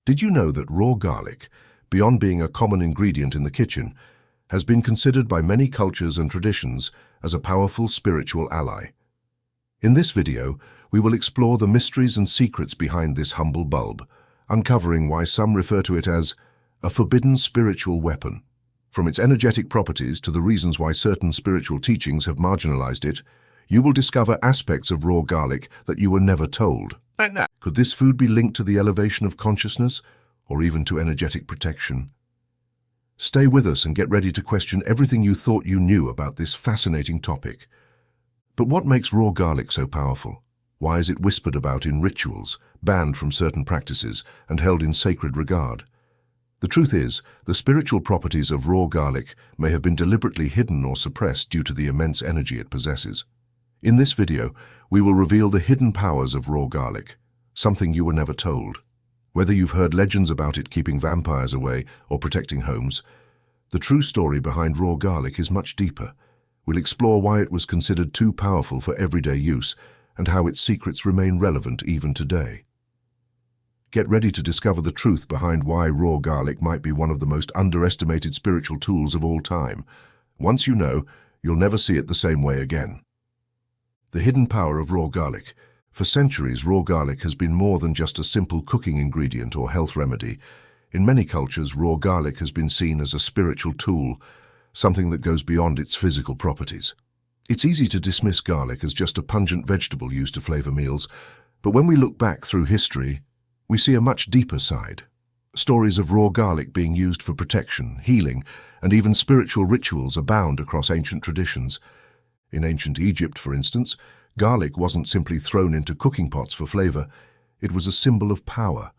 Did you know that raw garlic, beyond being a common ingredient in the kitchen, has been considered by many cultures and traditions as a powerful spiritual ally? In this video, we will explore the mysteries and secrets behind this humble bulb, uncovering why some refer to it as a forbidden spiritual weapon. From its energetic properties to the reasons why certain spiritual teachings have marginalized it, you will discover aspects of raw garlic that you were never told. Could this food be linked to the elevation of consciousness, or even to energetic protection? Stay with us and get ready to question everything you thought you knew about this fascinating topic. But what makes raw garlic so powerful? Why is it whispered about in rituals, banned from certain practices, and held in sacred regard? The truth is, the spiritual properties of raw garlic may have been deliberately hidden or suppressed due to the immense energy it possesses. In this video, we will reveal the hidden powers of raw garlic, something you were never told. Whether you've heard legends about it keeping vampires away or protecting homes, the true story behind raw garlic is much deeper. We'll explore why it was considered too powerful for everyday use and how its secrets remain relevant even today. Get ready to discover the truth behind why raw garlic might be one of the most underestimated spiritual tools of all time. Once you know, you'll never see it the same way again. The hidden power of raw garlic. For centuries, raw garlic has been more than just a simple cooking ingredient or health remedy. In many cultures, raw garlic has been seen as a spiritual tool, something that goes beyond its physical properties. It's easy to dismiss garlic as just a pungent vegetable used to flavor meals, but when we look back through history, we see a much deeper side. Stories of raw garlic being used for protection, healing, and even spiritual rituals abound across ancient traditions. In ancient Egypt, for instance, garlic wasn't simply thrown into cooking pots for flavor. It was a symbol of power.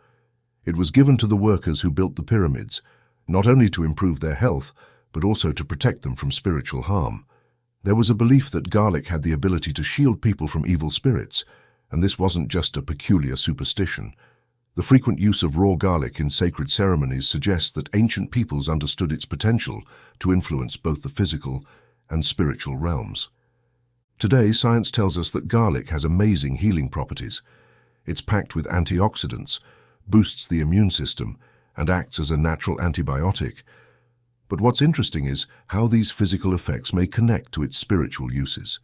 It was given to the workers who built the pyramids, not only to improve their health, but also to protect them from spiritual harm. There was a belief that garlic had the ability to shield people from evil spirits, and this wasn't just a peculiar superstition. The frequent use of raw garlic in sacred ceremonies suggests that ancient peoples understood its potential to influence both the physical and spiritual realms. Today, science tells us that garlic has amazing healing properties. It's packed with antioxidants, boosts the immune system, and acts as a natural antibiotic. But what's interesting is how these physical effects may connect to its spiritual uses.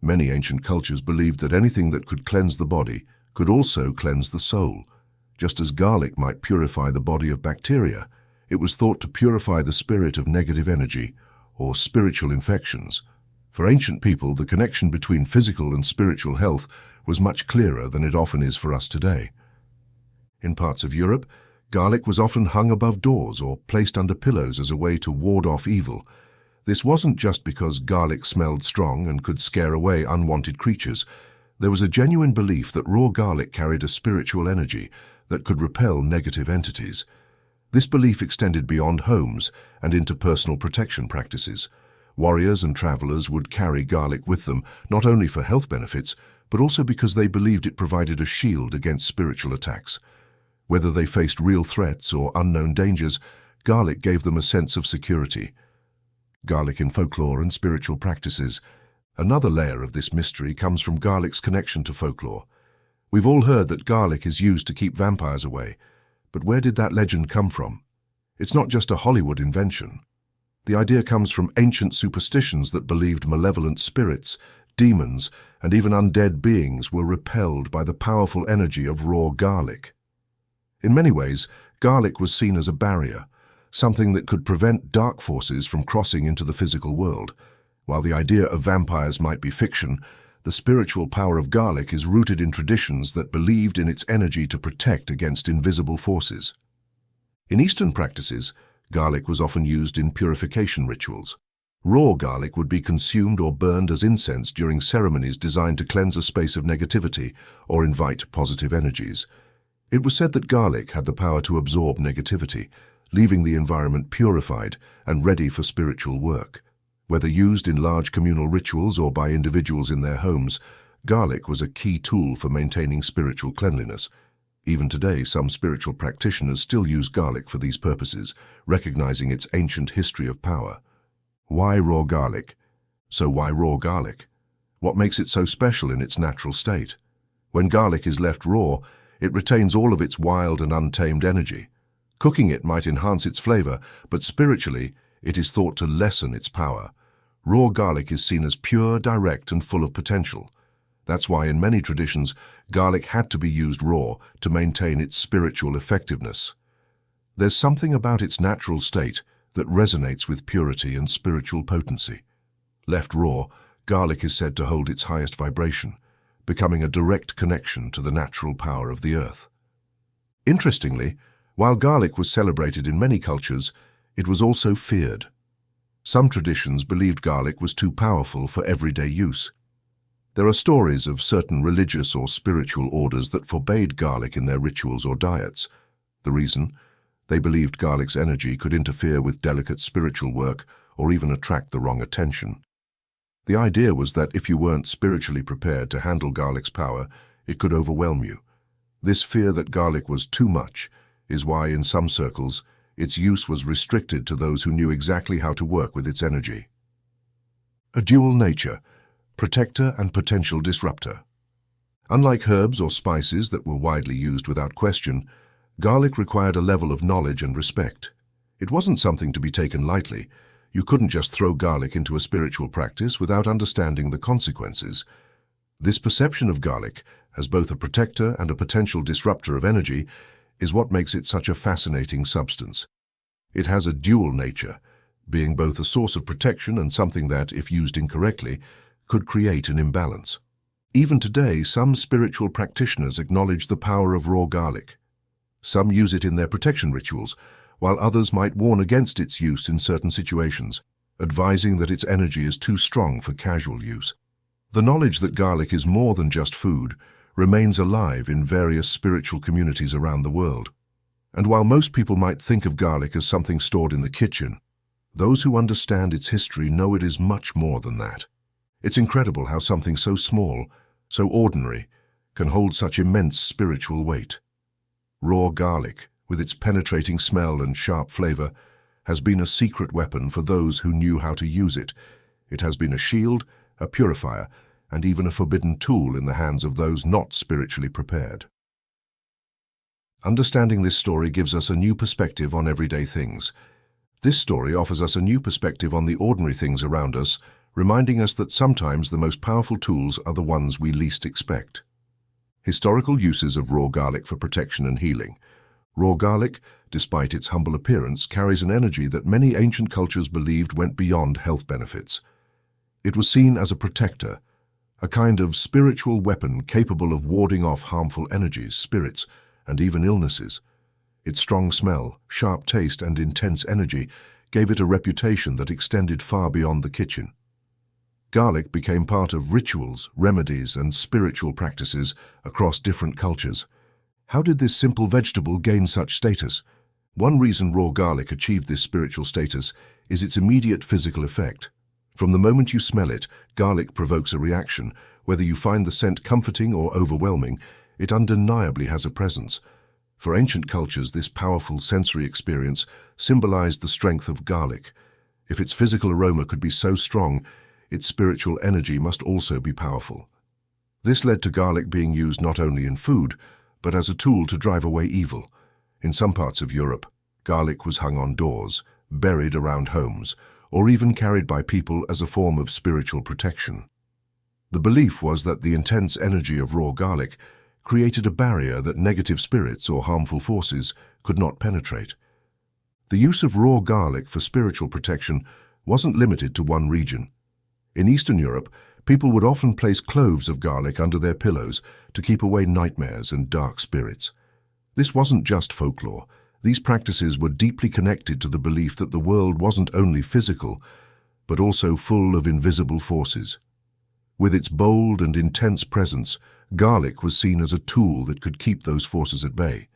Many ancient cultures believed that anything that could cleanse the body could also cleanse the soul. Just as garlic might purify the body of bacteria, it was thought to purify the spirit of negative energy or spiritual infections. For ancient people, the connection between physical and spiritual health was much clearer than it often is for us today. In parts of Europe, garlic was often hung above doors or placed under pillows as a way to ward off evil. This wasn't just because garlic smelled strong and could scare away unwanted creatures. There was a genuine belief that raw garlic carried a spiritual energy that could repel negative entities. This belief extended beyond homes and into personal protection practices. Warriors and travelers would carry garlic with them, not only for health benefits, but also because they believed it provided a shield against spiritual attacks. Whether they faced real threats or unknown dangers, garlic gave them a sense of security. Garlic in folklore and spiritual practices. Another layer of this mystery comes from garlic's connection to folklore. We've all heard that garlic is used to keep vampires away, but where did that legend come from? It's not just a Hollywood invention. The idea comes from ancient superstitions that believed malevolent spirits, demons, and even undead beings were repelled by the powerful energy of raw garlic. In many ways, garlic was seen as a barrier, something that could prevent dark forces from crossing into the physical world. While the idea of vampires might be fiction, the spiritual power of garlic is rooted in traditions that believed in its energy to protect against invisible forces. In Eastern practices, garlic was often used in purification rituals. Raw garlic would be consumed or burned as incense during ceremonies designed to cleanse a space of negativity or invite positive energies. It was said that garlic had the power to absorb negativity, leaving the environment purified and ready for spiritual work. Whether used in large communal rituals or by individuals in their homes, garlic was a key tool for maintaining spiritual cleanliness. Even today, some spiritual practitioners still use garlic for these purposes, recognizing its ancient history of power. Why raw garlic? So why raw garlic? What makes it so special in its natural state? When garlic is left raw, it retains all of its wild and untamed energy. Cooking it might enhance its flavor, but spiritually, it is thought to lessen its power. Raw garlic is seen as pure, direct, and full of potential. That's why in many traditions, garlic had to be used raw to maintain its spiritual effectiveness. There's something about its natural state that resonates with purity and spiritual potency. Left raw, garlic is said to hold its highest vibration, becoming a direct connection to the natural power of the earth. Interestingly, while garlic was celebrated in many cultures, it was also feared. Some traditions believed garlic was too powerful for everyday use. There are stories of certain religious or spiritual orders that forbade garlic in their rituals or diets. The reason? They believed garlic's energy could interfere with delicate spiritual work or even attract the wrong attention. The idea was that if you weren't spiritually prepared to handle garlic's power, it could overwhelm you. This fear that garlic was too much is why, in some circles, its use was restricted to those who knew exactly how to work with its energy. A dual nature, protector and potential disruptor. Unlike herbs or spices that were widely used without question, garlic required a level of knowledge and respect. It wasn't something to be taken lightly. You couldn't just throw garlic into a spiritual practice without understanding the consequences. This perception of garlic as both a protector and a potential disruptor of energy is what makes it such a fascinating substance. It has a dual nature, being both a source of protection and something that, if used incorrectly, could create an imbalance. Even today, some spiritual practitioners acknowledge the power of raw garlic. Some use it in their protection rituals, while others might warn against its use in certain situations, advising that its energy is too strong for casual use. The knowledge that garlic is more than just food remains alive in various spiritual communities around the world. And while most people might think of garlic as something stored in the kitchen, those who understand its history know it is much more than that. It's incredible how something so small, so ordinary, can hold such immense spiritual weight. Raw garlic, with its penetrating smell and sharp flavor, has been a secret weapon for those who knew how to use it. It has been a shield, a purifier, and even a forbidden tool in the hands of those not spiritually prepared. Understanding this story gives us a new perspective on everyday things. This story offers us a new perspective on the ordinary things around us, reminding us that sometimes the most powerful tools are the ones we least expect. Historical uses of raw garlic for protection and healing. Raw garlic, despite its humble appearance, carries an energy that many ancient cultures believed went beyond health benefits. It was seen as a protector, a kind of spiritual weapon capable of warding off harmful energies, spirits, and even illnesses. Its strong smell, sharp taste, and intense energy gave it a reputation that extended far beyond the kitchen. Garlic became part of rituals, remedies, and spiritual practices across different cultures. How did this simple vegetable gain such status? One reason raw garlic achieved this spiritual status is its immediate physical effect. From the moment you smell it, garlic provokes a reaction. Whether you find the scent comforting or overwhelming, it undeniably has a presence. For ancient cultures, this powerful sensory experience symbolized the strength of garlic. If its physical aroma could be so strong, its spiritual energy must also be powerful. This led to garlic being used not only in food, but as a tool to drive away evil. In some parts of Europe, garlic was hung on doors, buried around homes, or even carried by people as a form of spiritual protection. The belief was that the intense energy of raw garlic created a barrier that negative spirits or harmful forces could not penetrate. The use of raw garlic for spiritual protection wasn't limited to one region. In Eastern Europe, people would often place cloves of garlic under their pillows to keep away nightmares and dark spirits. This wasn't just folklore. These practices were deeply connected to the belief that the world wasn't only physical, but also full of invisible forces. With its bold and intense presence, garlic was seen as a tool that could keep those forces at bay.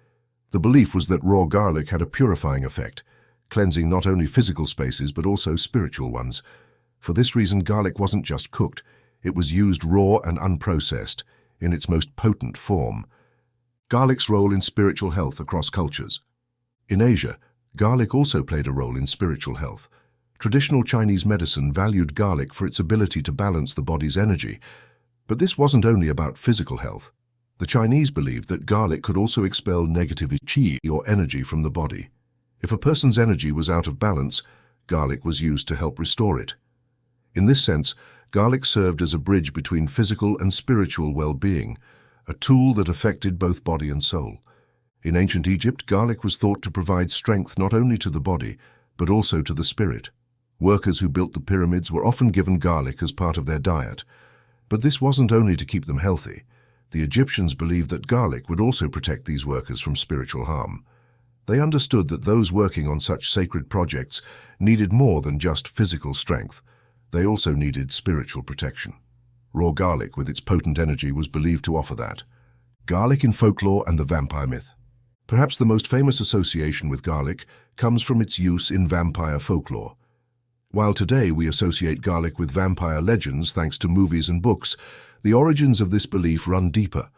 The belief was that raw garlic had a purifying effect, cleansing not only physical spaces but also spiritual ones. For this reason, garlic wasn't just cooked, it was used raw and unprocessed, in its most potent form. Garlic's role in spiritual health across cultures. In Asia, garlic also played a role in spiritual health. Traditional Chinese medicine valued garlic for its ability to balance the body's energy, but this wasn't only about physical health. The Chinese believed that garlic could also expel negative qi or energy from the body. If a person's energy was out of balance, garlic was used to help restore it. In this sense, garlic served as a bridge between physical and spiritual well-being, a tool that affected both body and soul. In ancient Egypt, garlic was thought to provide strength not only to the body, but also to the spirit. Workers who built the pyramids were often given garlic as part of their diet. But this wasn't only to keep them healthy. The Egyptians believed that garlic would also protect these workers from spiritual harm. They understood that those working on such sacred projects needed more than just physical strength. They also needed spiritual protection. Raw garlic, with its potent energy, was believed to offer that. Garlic in folklore and the vampire myth. Perhaps the most famous association with garlic comes from its use in vampire folklore. While today we associate garlic with vampire legends thanks to movies and books, the origins of this belief run deeper.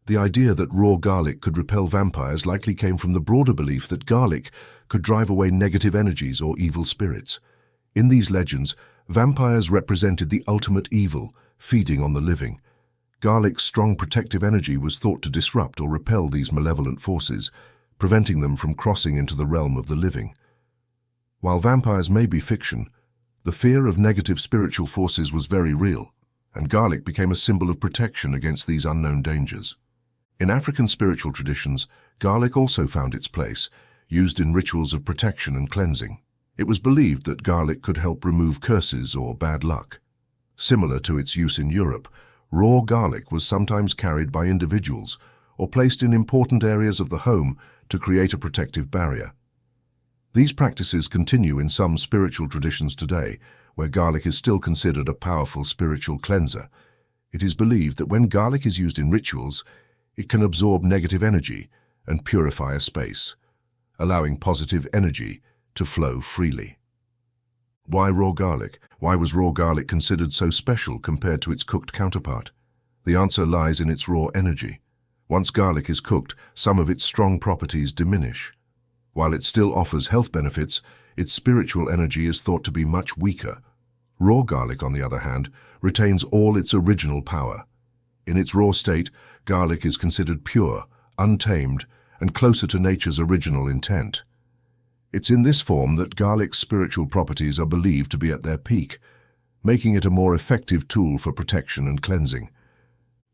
The idea that raw garlic could repel vampires likely came from the broader belief that garlic could drive away negative energies or evil spirits. In these legends, vampires represented the ultimate evil, feeding on the living. Garlic's strong protective energy was thought to disrupt or repel these malevolent forces, preventing them from crossing into the realm of the living. While vampires may be fiction, the fear of negative spiritual forces was very real, and garlic became a symbol of protection against these unknown dangers. In African spiritual traditions, garlic also found its place, used in rituals of protection and cleansing. It was believed that garlic could help remove curses or bad luck. Similar to its use in Europe, raw garlic was sometimes carried by individuals or placed in important areas of the home to create a protective barrier. These practices continue in some spiritual traditions today, where garlic is still considered a powerful spiritual cleanser. It is believed that when garlic is used in rituals, it can absorb negative energy and purify a space, allowing positive energy to flow freely. Why raw garlic? Why was raw garlic considered so special compared to its cooked counterpart? The answer lies in its raw energy. Once garlic is cooked, some of its strong properties diminish. While it still offers health benefits, its spiritual energy is thought to be much weaker. Raw garlic, on the other hand, retains all its original power. In its raw state, garlic is considered pure, untamed, and closer to nature's original intent. It's in this form that garlic's spiritual properties are believed to be at their peak, making it a more effective tool for protection and cleansing.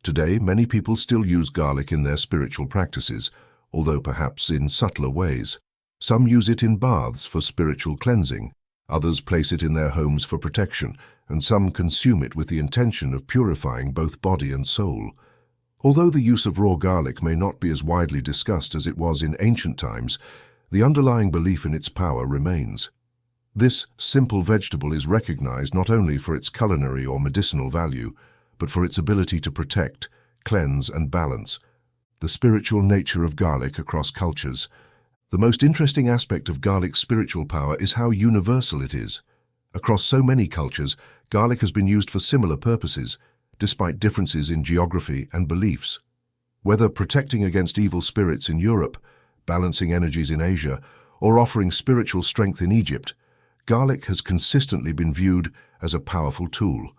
Today, many people still use garlic in their spiritual practices, although perhaps in subtler ways. Some use it in baths for spiritual cleansing, others place it in their homes for protection, and some consume it with the intention of purifying both body and soul. Although the use of raw garlic may not be as widely discussed as it was in ancient times, the underlying belief in its power remains. This simple vegetable is recognized not only for its culinary or medicinal value, but for its ability to protect, cleanse, and balance the spiritual nature of garlic across cultures. The most interesting aspect of garlic's spiritual power is how universal it is. Across so many cultures, garlic has been used for similar purposes, despite differences in geography and beliefs. Whether protecting against evil spirits in Europe, balancing energies in Asia, or offering spiritual strength in Egypt, garlic has consistently been viewed as a powerful tool.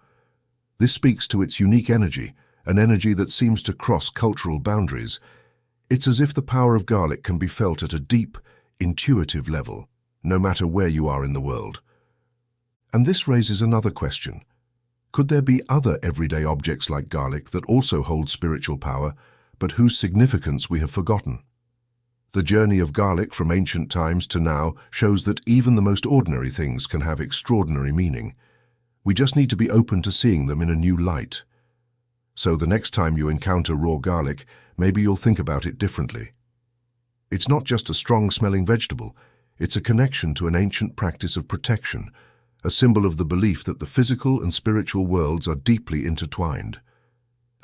This speaks to its unique energy, an energy that seems to cross cultural boundaries. It's as if the power of garlic can be felt at a deep, intuitive level, no matter where you are in the world. And this raises another question. Could there be other everyday objects like garlic that also hold spiritual power, but whose significance we have forgotten? The journey of garlic from ancient times to now shows that even the most ordinary things can have extraordinary meaning. We just need to be open to seeing them in a new light. So the next time you encounter raw garlic, maybe you'll think about it differently. It's not just a strong-smelling vegetable, it's a connection to an ancient practice of protection, a symbol of the belief that the physical and spiritual worlds are deeply intertwined.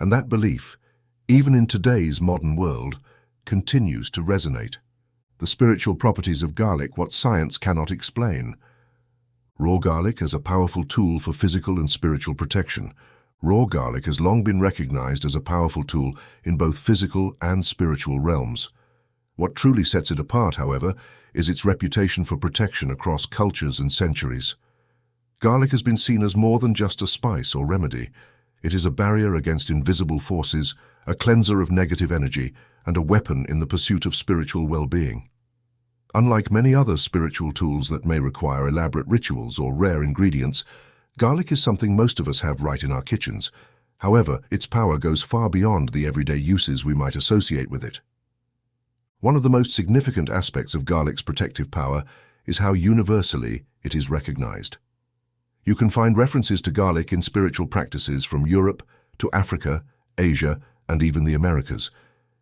And that belief, even in today's modern world, continues to resonate. The spiritual properties of garlic, what science cannot explain. Raw garlic as a powerful tool for physical and spiritual protection. Raw garlic has long been recognized as a powerful tool in both physical and spiritual realms. What truly sets it apart, however, is its reputation for protection across cultures and centuries. Garlic has been seen as more than just a spice or remedy. It is a barrier against invisible forces, a cleanser of negative energy, and a weapon in the pursuit of spiritual well-being. Unlike many other spiritual tools that may require elaborate rituals or rare ingredients, garlic is something most of us have right in our kitchens. However, its power goes far beyond the everyday uses we might associate with it. One of the most significant aspects of garlic's protective power is how universally it is recognized. You can find references to garlic in spiritual practices from Europe to Africa, Asia, and even the Americas.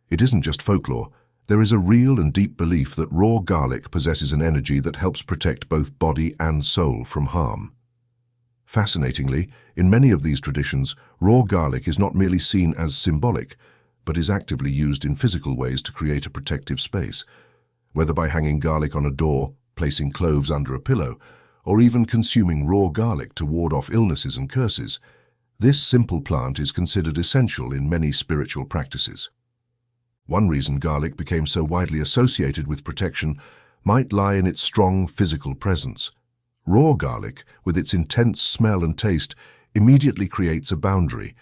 It isn't just folklore. There is a real and deep belief that raw garlic possesses an energy that helps protect both body and soul from harm. Fascinatingly, in many of these traditions, raw garlic is not merely seen as symbolic, but is actively used in physical ways to create a protective space. Whether by hanging garlic on a door, placing cloves under a pillow, or even consuming raw garlic to ward off illnesses and curses, this simple plant is considered essential in many spiritual practices. One reason garlic became so widely associated with protection might lie in its strong physical presence. Raw garlic, with its intense smell and taste, immediately creates a boundary.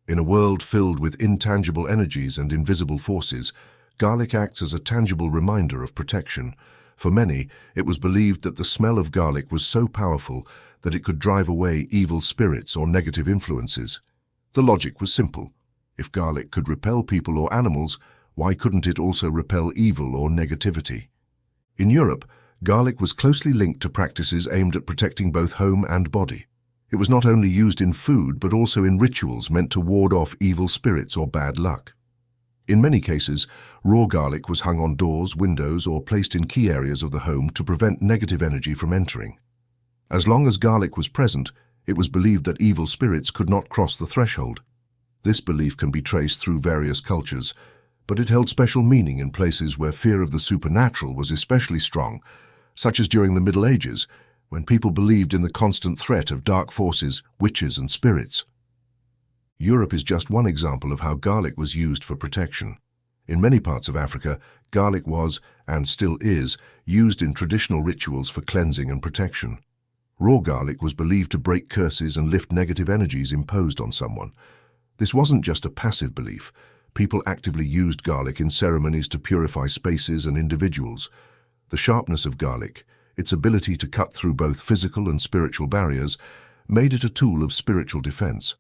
In a world filled with intangible energies and invisible forces, garlic acts as a tangible reminder of protection. For many, it was believed that the smell of garlic was so powerful that it could drive away evil spirits or negative influences. The logic was simple. If garlic could repel people or animals, why couldn't it also repel evil or negativity? In Europe, garlic was closely linked to practices aimed at protecting both home and body. It was not only used in food but also in rituals meant to ward off evil spirits or bad luck. In many cases, raw garlic was hung on doors, windows, or placed in key areas of the home to prevent negative energy from entering. As long as garlic was present, it was believed that evil spirits could not cross the threshold. This belief can be traced through various cultures, but it held special meaning in places where fear of the supernatural was especially strong, such as during the Middle Ages, when people believed in the constant threat of dark forces, witches, and spirits. Europe is just one example of how garlic was used for protection. In many parts of Africa, garlic was, and still is, used in traditional rituals for cleansing and protection. Raw garlic was believed to break curses and lift negative energies imposed on someone. This wasn't just a passive belief. People actively used garlic in ceremonies to purify spaces and individuals. The sharpness of garlic, its ability to cut through both physical and spiritual barriers, made it a tool of spiritual defense.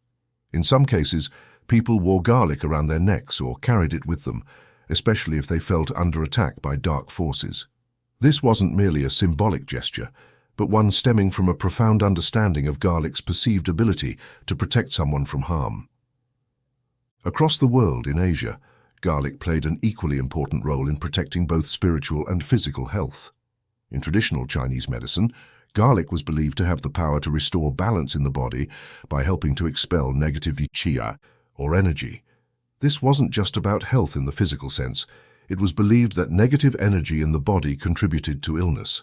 In some cases, people wore garlic around their necks or carried it with them, especially if they felt under attack by dark forces. This wasn't merely a symbolic gesture, but one stemming from a profound understanding of garlic's perceived ability to protect someone from harm. Across the world in Asia, garlic played an equally important role in protecting both spiritual and physical health. In traditional Chinese medicine, garlic was believed to have the power to restore balance in the body by helping to expel negative qi, or energy. This wasn't just about health in the physical sense. It was believed that negative energy in the body contributed to illness.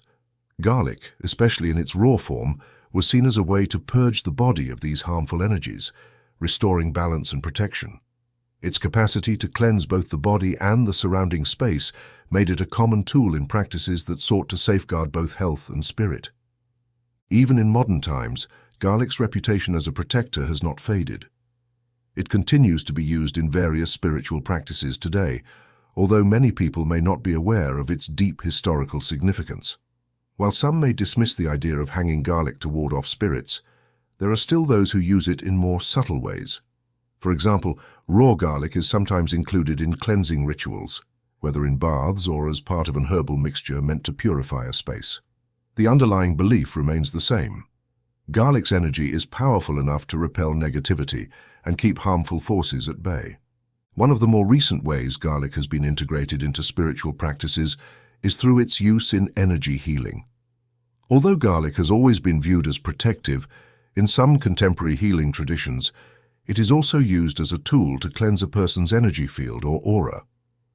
Garlic, especially in its raw form, was seen as a way to purge the body of these harmful energies, restoring balance and protection. Its capacity to cleanse both the body and the surrounding space made it a common tool in practices that sought to safeguard both health and spirit. Even in modern times, garlic's reputation as a protector has not faded. It continues to be used in various spiritual practices today, although many people may not be aware of its deep historical significance. While some may dismiss the idea of hanging garlic to ward off spirits, there are still those who use it in more subtle ways. For example, raw garlic is sometimes included in cleansing rituals, whether in baths or as part of an herbal mixture meant to purify a space. The underlying belief remains the same. Garlic's energy is powerful enough to repel negativity and keep harmful forces at bay. One of the more recent ways garlic has been integrated into spiritual practices is through its use in energy healing. Although garlic has always been viewed as protective, in some contemporary healing traditions, it is also used as a tool to cleanse a person's energy field or aura.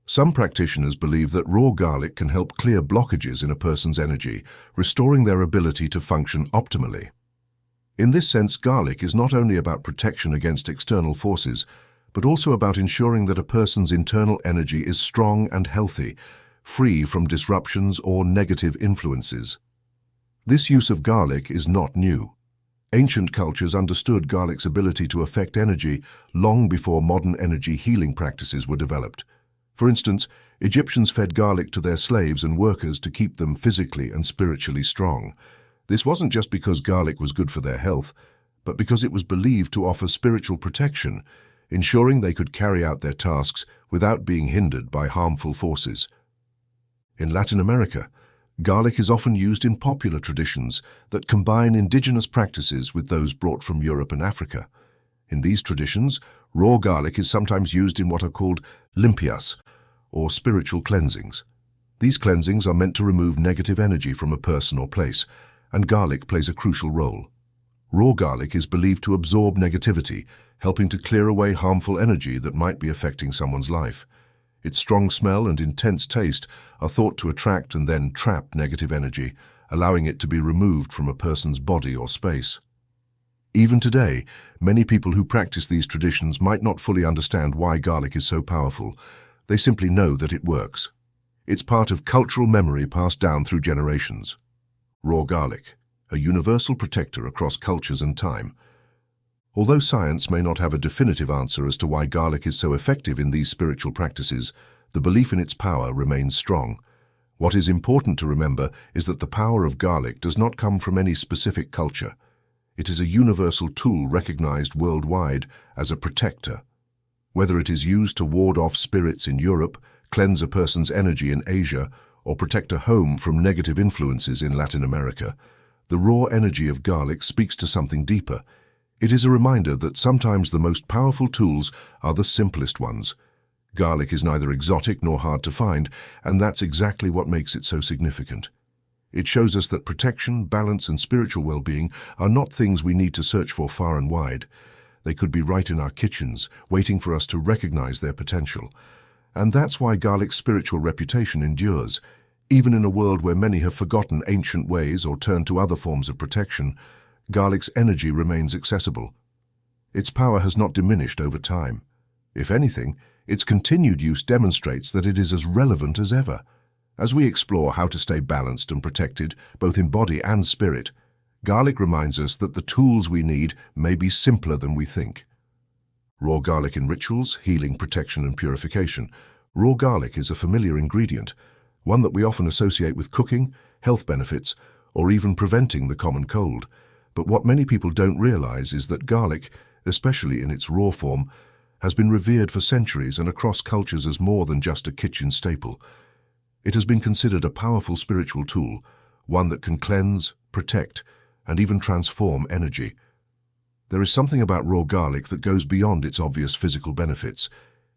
Some practitioners believe that raw garlic can help clear blockages in a person's energy, restoring their ability to function optimally. In this sense, garlic is not only about protection against external forces, but also about ensuring that a person's internal energy is strong and healthy, free from disruptions or negative influences. This use of garlic is not new. Ancient cultures understood garlic's ability to affect energy long before modern energy healing practices were developed. For instance, Egyptians fed garlic to their slaves and workers to keep them physically and spiritually strong. This wasn't just because garlic was good for their health, but because it was believed to offer spiritual protection, ensuring they could carry out their tasks without being hindered by harmful forces. In Latin America, garlic is often used in popular traditions that combine indigenous practices with those brought from Europe and Africa. In these traditions, raw garlic is sometimes used in what are called limpias, or spiritual cleansings. These cleansings are meant to remove negative energy from a person or place, and garlic plays a crucial role. Raw garlic is believed to absorb negativity, helping to clear away harmful energy that might be affecting someone's life. Its strong smell and intense taste are thought to attract and then trap negative energy, allowing it to be removed from a person's body or space. Even today, many people who practice these traditions might not fully understand why garlic is so powerful. They simply know that it works. It's part of cultural memory passed down through generations. Raw garlic, a universal protector across cultures and time. Although science may not have a definitive answer as to why garlic is so effective in these spiritual practices, the belief in its power remains strong. What is important to remember is that the power of garlic does not come from any specific culture. It is a universal tool recognized worldwide as a protector. Whether it is used to ward off spirits in Europe, cleanse a person's energy in Asia, or protect a home from negative influences in Latin America, the raw energy of garlic speaks to something deeper. It is a reminder that sometimes the most powerful tools are the simplest ones. Garlic is neither exotic nor hard to find, and that's exactly what makes it so significant. It shows us that protection, balance, and spiritual well-being are not things we need to search for far and wide. They could be right in our kitchens, waiting for us to recognize their potential. And that's why garlic's spiritual reputation endures. Even in a world where many have forgotten ancient ways or turned to other forms of protection, garlic's energy remains accessible. Its power has not diminished over time. If anything, its continued use demonstrates that it is as relevant as ever. As we explore how to stay balanced and protected, both in body and spirit, garlic reminds us that the tools we need may be simpler than we think. Raw garlic in rituals, healing, protection, and purification. Raw garlic is a familiar ingredient, one that we often associate with cooking, health benefits, or even preventing the common cold. But what many people don't realize is that garlic, especially in its raw form, has been revered for centuries and across cultures as more than just a kitchen staple. It has been considered a powerful spiritual tool, one that can cleanse, protect, and even transform energy. There is something about raw garlic that goes beyond its obvious physical benefits.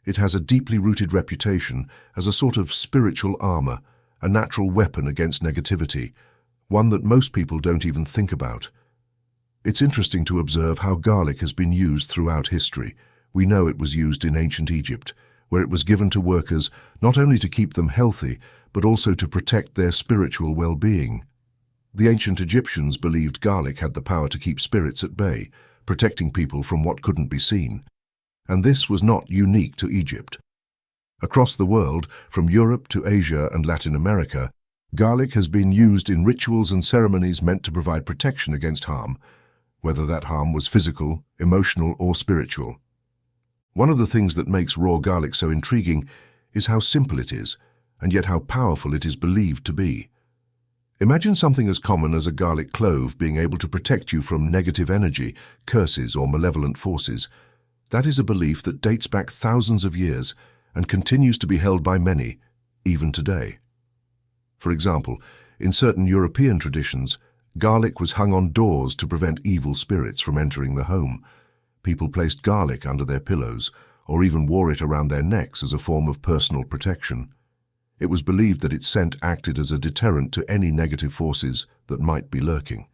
It has a deeply rooted reputation as a sort of spiritual armor, a natural weapon against negativity, one that most people don't even think about. It's interesting to observe how garlic has been used throughout history. We know it was used in ancient Egypt, where it was given to workers not only to keep them healthy, but also to protect their spiritual well-being. The ancient Egyptians believed garlic had the power to keep spirits at bay, protecting people from what couldn't be seen. And this was not unique to Egypt. Across the world, from Europe to Asia and Latin America, garlic has been used in rituals and ceremonies meant to provide protection against harm, whether that harm was physical, emotional, or spiritual. One of the things that makes raw garlic so intriguing is how simple it is, and yet how powerful it is believed to be. Imagine something as common as a garlic clove being able to protect you from negative energy, curses, or malevolent forces. That is a belief that dates back thousands of years and continues to be held by many, even today. For example, in certain European traditions, garlic was hung on doors to prevent evil spirits from entering the home. People placed garlic under their pillows, or even wore it around their necks as a form of personal protection. It was believed that its scent acted as a deterrent to any negative forces that might be lurking.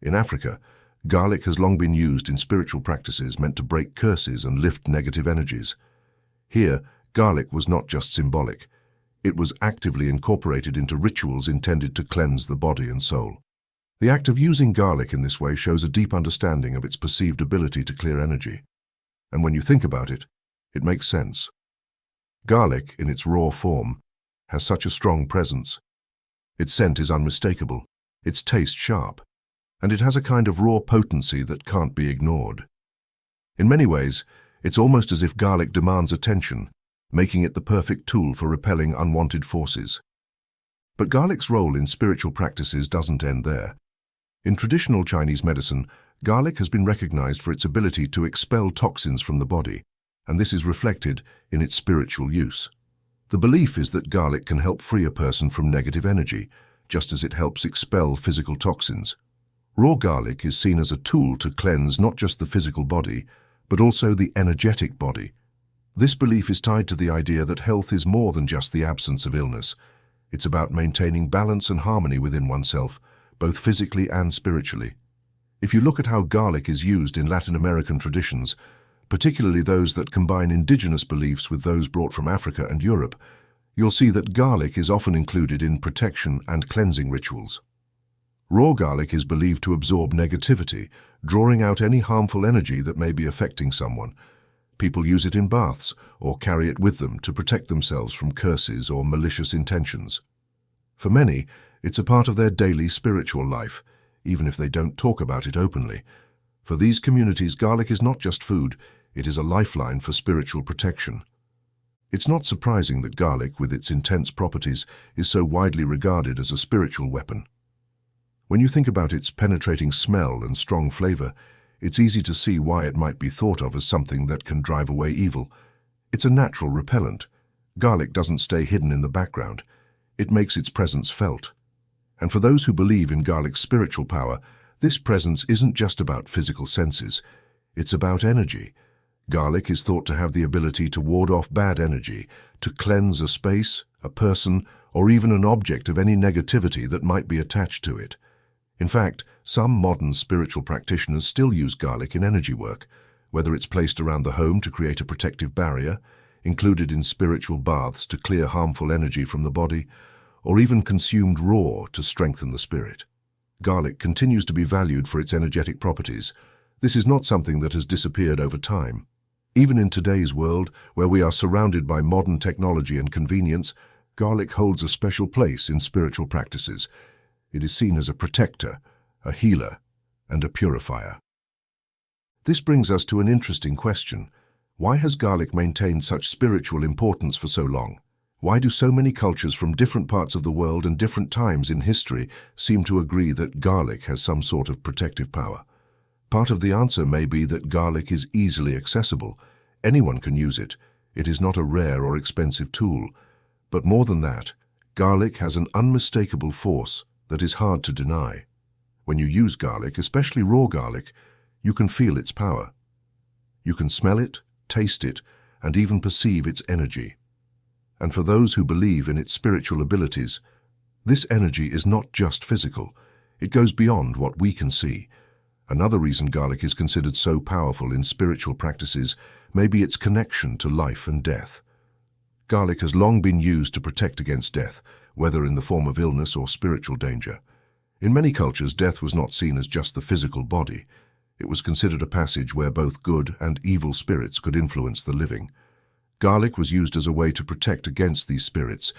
In Africa, garlic has long been used in spiritual practices meant to break curses and lift negative energies. Here, garlic was not just symbolic. It was actively incorporated into rituals intended to cleanse the body and soul. The act of using garlic in this way shows a deep understanding of its perceived ability to clear energy. And when you think about it, it makes sense. Garlic, in its raw form, has such a strong presence. Its scent is unmistakable, its taste sharp, and it has a kind of raw potency that can't be ignored. In many ways, it's almost as if garlic demands attention, making it the perfect tool for repelling unwanted forces. But garlic's role in spiritual practices doesn't end there. In traditional Chinese medicine, garlic has been recognized for its ability to expel toxins from the body, and this is reflected in its spiritual use. The belief is that garlic can help free a person from negative energy, just as it helps expel physical toxins. Raw garlic is seen as a tool to cleanse not just the physical body, but also the energetic body. This belief is tied to the idea that health is more than just the absence of illness. It's about maintaining balance and harmony within oneself, both physically and spiritually. If you look at how garlic is used in Latin American traditions, particularly those that combine indigenous beliefs with those brought from Africa and Europe, you'll see that garlic is often included in protection and cleansing rituals. Raw garlic is believed to absorb negativity, drawing out any harmful energy that may be affecting someone. People use it in baths or carry it with them to protect themselves from curses or malicious intentions. For many, it's a part of their daily spiritual life, even if they don't talk about it openly. For these communities, garlic is not just food, it is a lifeline for spiritual protection. It's not surprising that garlic, with its intense properties, is so widely regarded as a spiritual weapon. When you think about its penetrating smell and strong flavor, it's easy to see why it might be thought of as something that can drive away evil. It's a natural repellent. Garlic doesn't stay hidden in the background. It makes its presence felt. And for those who believe in garlic's spiritual power, this presence isn't just about physical senses. It's about energy. Garlic is thought to have the ability to ward off bad energy, to cleanse a space, a person, or even an object of any negativity that might be attached to it. In fact, some modern spiritual practitioners still use garlic in energy work, whether it's placed around the home to create a protective barrier, included in spiritual baths to clear harmful energy from the body, or even consumed raw to strengthen the spirit. Garlic continues to be valued for its energetic properties. This is not something that has disappeared over time. Even in today's world, where we are surrounded by modern technology and convenience, garlic holds a special place in spiritual practices. It is seen as a protector, a healer, and a purifier. This brings us to an interesting question. Why has garlic maintained such spiritual importance for so long? Why do so many cultures from different parts of the world and different times in history seem to agree that garlic has some sort of protective power? Part of the answer may be that garlic is easily accessible. Anyone can use it. It is not a rare or expensive tool. But more than that, garlic has an unmistakable force that is hard to deny. When you use garlic, especially raw garlic, you can feel its power. You can smell it, taste it, and even perceive its energy. And for those who believe in its spiritual abilities, this energy is not just physical. It goes beyond what we can see. Another reason garlic is considered so powerful in spiritual practices may be its connection to life and death. Garlic has long been used to protect against death, whether in the form of illness or spiritual danger. In many cultures, death was not seen as just the physical body. It was considered a passage where both good and evil spirits could influence the living. Garlic was used as a way to protect against these spirits,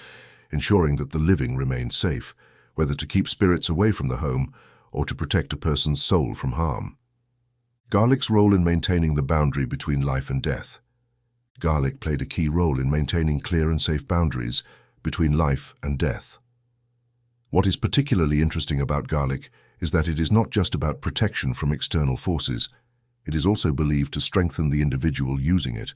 ensuring that the living remained safe, whether to keep spirits away from the home or to protect a person's soul from harm. Garlic's role in maintaining the boundary between life and death. Garlic played a key role in maintaining clear and safe boundaries between life and death. What is particularly interesting about garlic is that it is not just about protection from external forces. It is also believed to strengthen the individual using it.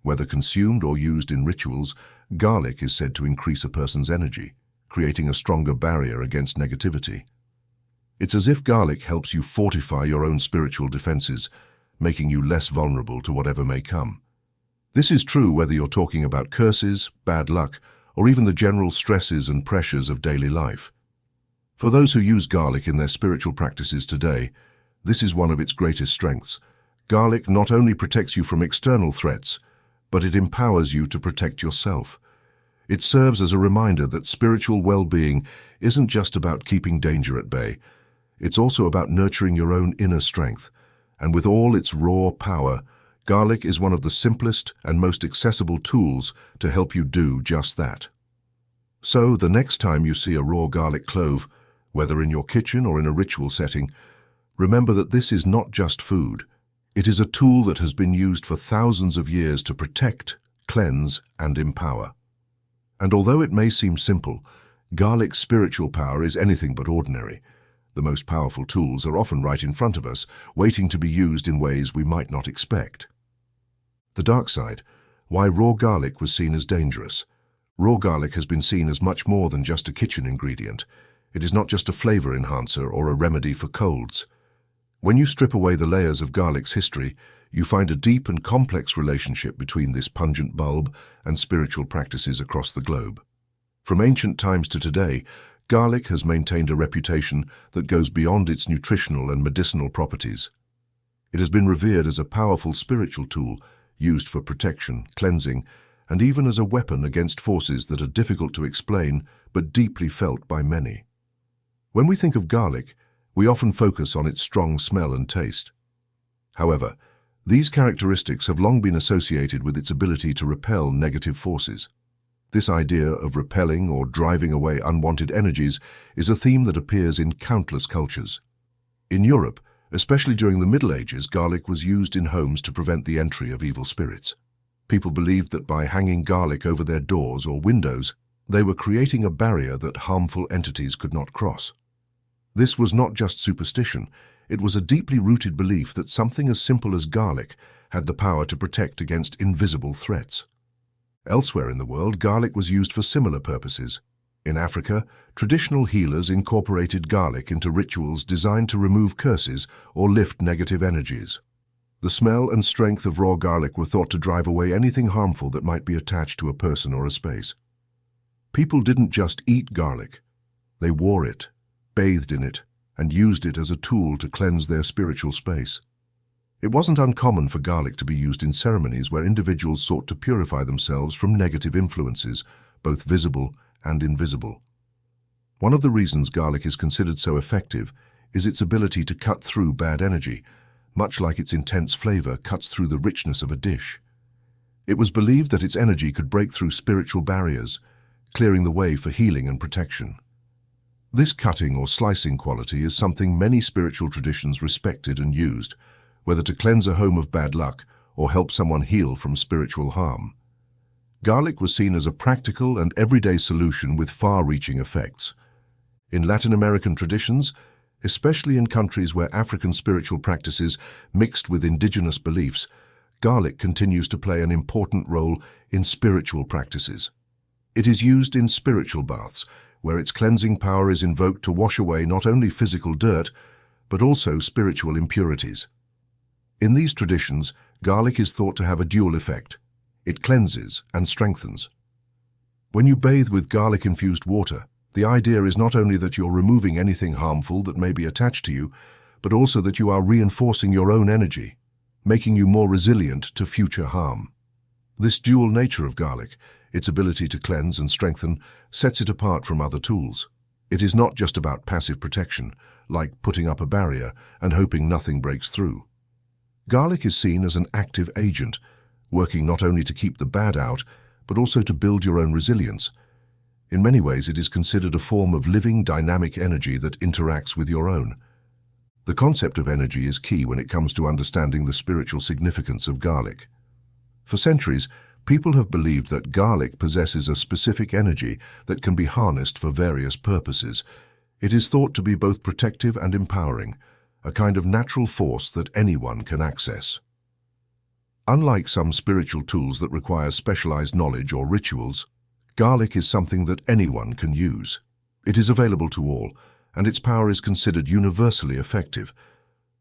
Whether consumed or used in rituals, garlic is said to increase a person's energy, creating a stronger barrier against negativity. It's as if garlic helps you fortify your own spiritual defenses, making you less vulnerable to whatever may come. This is true whether you're talking about curses, bad luck, or even the general stresses and pressures of daily life. For those who use garlic in their spiritual practices today, this is one of its greatest strengths. Garlic not only protects you from external threats, but it empowers you to protect yourself. It serves as a reminder that spiritual well-being isn't just about keeping danger at bay. It's also about nurturing your own inner strength. And with all its raw power, garlic is one of the simplest and most accessible tools to help you do just that. So, the next time you see a raw garlic clove, whether in your kitchen or in a ritual setting, Remember that this is not just food. It is a tool that has been used for thousands of years to protect, cleanse, and empower. And although it may seem simple, garlic's spiritual power is anything but ordinary. The most powerful tools are often right in front of us, waiting to be used in ways we might not expect. The dark side: why raw garlic was seen as dangerous. Raw garlic has been seen as much more than just a kitchen ingredient. It is not just a flavor enhancer or a remedy for colds. When you strip away the layers of garlic's history, you find a deep and complex relationship between this pungent bulb and spiritual practices across the globe. From ancient times to today, garlic has maintained a reputation that goes beyond its nutritional and medicinal properties. It has been revered as a powerful spiritual tool used for protection, cleansing, and even as a weapon against forces that are difficult to explain but deeply felt by many. When we think of garlic, we often focus on its strong smell and taste. However, these characteristics have long been associated with its ability to repel negative forces. This idea of repelling or driving away unwanted energies is a theme that appears in countless cultures. In Europe, especially during the Middle Ages, garlic was used in homes to prevent the entry of evil spirits. People believed that by hanging garlic over their doors or windows, they were creating a barrier that harmful entities could not cross. This was not just superstition, it was a deeply rooted belief that something as simple as garlic had the power to protect against invisible threats. Elsewhere in the world, garlic was used for similar purposes. In Africa, traditional healers incorporated garlic into rituals designed to remove curses or lift negative energies. The smell and strength of raw garlic were thought to drive away anything harmful that might be attached to a person or a space. People didn't just eat garlic. They wore it, bathed in it, and used it as a tool to cleanse their spiritual space. It wasn't uncommon for garlic to be used in ceremonies where individuals sought to purify themselves from negative influences, both visible and invisible. One of the reasons garlic is considered so effective is its ability to cut through bad energy, much like its intense flavor cuts through the richness of a dish. It was believed that its energy could break through spiritual barriers, clearing the way for healing and protection. This cutting or slicing quality is something many spiritual traditions respected and used, whether to cleanse a home of bad luck or help someone heal from spiritual harm. Garlic was seen as a practical and everyday solution with far-reaching effects. In Latin American traditions, especially in countries where African spiritual practices mixed with indigenous beliefs, garlic continues to play an important role in spiritual practices. It is used in spiritual baths, where its cleansing power is invoked to wash away not only physical dirt, but also spiritual impurities. In these traditions, garlic is thought to have a dual effect. It cleanses and strengthens. When you bathe with garlic-infused water, the idea is not only that you're removing anything harmful that may be attached to you, but also that you are reinforcing your own energy, making you more resilient to future harm. This dual nature of garlic, its ability to cleanse and strengthen, sets it apart from other tools. It is not just about passive protection, like putting up a barrier and hoping nothing breaks through. Garlic is seen as an active agent, working not only to keep the bad out, but also to build your own resilience. In many ways, it is considered a form of living, dynamic energy that interacts with your own. The concept of energy is key when it comes to understanding the spiritual significance of garlic. For centuries, people have believed that garlic possesses a specific energy that can be harnessed for various purposes. It is thought to be both protective and empowering, a kind of natural force that anyone can access. Unlike some spiritual tools that require specialized knowledge or rituals, garlic is something that anyone can use. It is available to all, and its power is considered universally effective.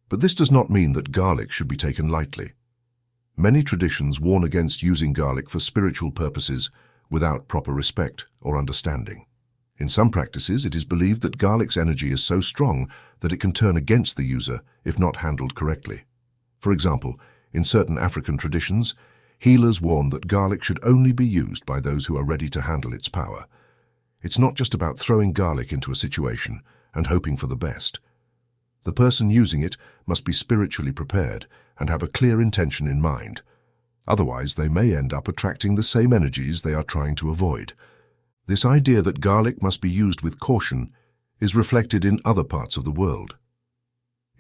But this does not mean that garlic should be taken lightly. Many traditions warn against using garlic for spiritual purposes without proper respect or understanding. In some practices, it is believed that garlic's energy is so strong that it can turn against the user if not handled correctly. For example, in certain African traditions, healers warn that garlic should only be used by those who are ready to handle its power. It's not just about throwing garlic into a situation and hoping for the best. The person using it must be spiritually prepared and have a clear intention in mind. Otherwise, they may end up attracting the same energies they are trying to avoid. This idea that garlic must be used with caution is reflected in other parts of the world.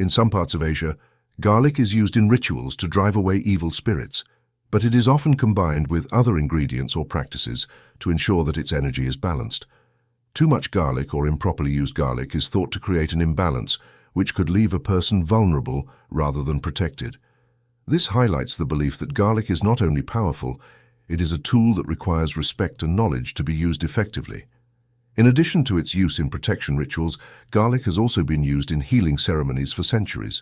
In some parts of Asia, garlic is used in rituals to drive away evil spirits, but it is often combined with other ingredients or practices to ensure that its energy is balanced. Too much garlic or improperly used garlic is thought to create an imbalance, which could leave a person vulnerable rather than protected. This highlights the belief that garlic is not only powerful, it is a tool that requires respect and knowledge to be used effectively. In addition to its use in protection rituals, garlic has also been used in healing ceremonies for centuries.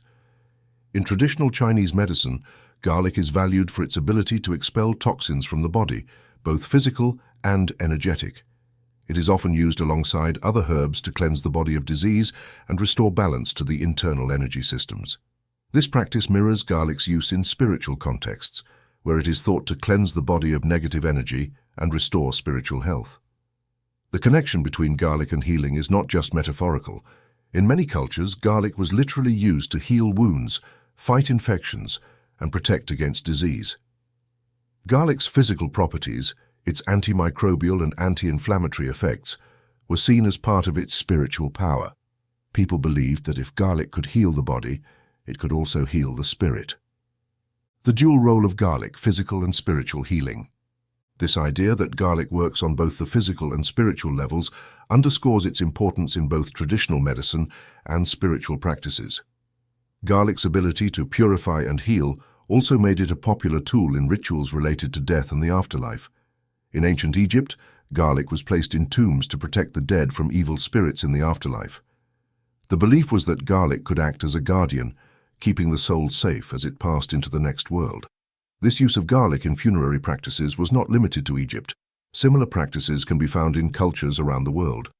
In traditional Chinese medicine, garlic is valued for its ability to expel toxins from the body, both physical and energetic. It is often used alongside other herbs to cleanse the body of disease and restore balance to the internal energy systems. This practice mirrors garlic's use in spiritual contexts, where it is thought to cleanse the body of negative energy and restore spiritual health. The connection between garlic and healing is not just metaphorical. In many cultures, garlic was literally used to heal wounds, fight infections, and protect against disease. Garlic's physical properties, its antimicrobial and anti-inflammatory effects, were seen as part of its spiritual power. People believed that if garlic could heal the body, it could also heal the spirit. The dual role of garlic, physical and spiritual healing. This idea that garlic works on both the physical and spiritual levels underscores its importance in both traditional medicine and spiritual practices. Garlic's ability to purify and heal also made it a popular tool in rituals related to death and the afterlife. In ancient Egypt, garlic was placed in tombs to protect the dead from evil spirits in the afterlife. The belief was that garlic could act as a guardian, keeping the soul safe as it passed into the next world. This use of garlic in funerary practices was not limited to Egypt. Similar practices can be found in cultures around the world.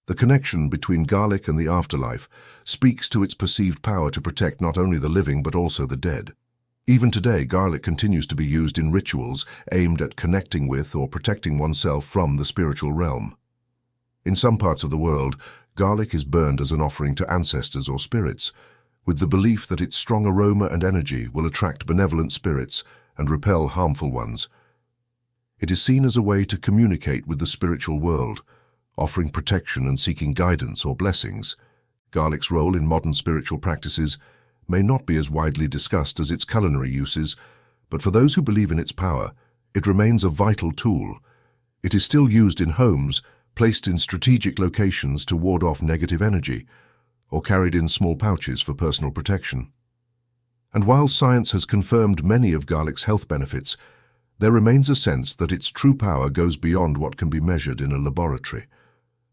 The connection between garlic and the afterlife speaks to its perceived power to protect not only the living but also the dead. Even today, garlic continues to be used in rituals aimed at connecting with or protecting oneself from the spiritual realm. In some parts of the world, garlic is burned as an offering to ancestors or spirits, with the belief that its strong aroma and energy will attract benevolent spirits and repel harmful ones. It is seen as a way to communicate with the spiritual world, offering protection and seeking guidance or blessings. Garlic's role in modern spiritual practices may not be as widely discussed as its culinary uses, but for those who believe in its power, it remains a vital tool. It is still used in homes, placed in strategic locations to ward off negative energy, or carried in small pouches for personal protection. And while science has confirmed many of garlic's health benefits, there remains a sense that its true power goes beyond what can be measured in a laboratory.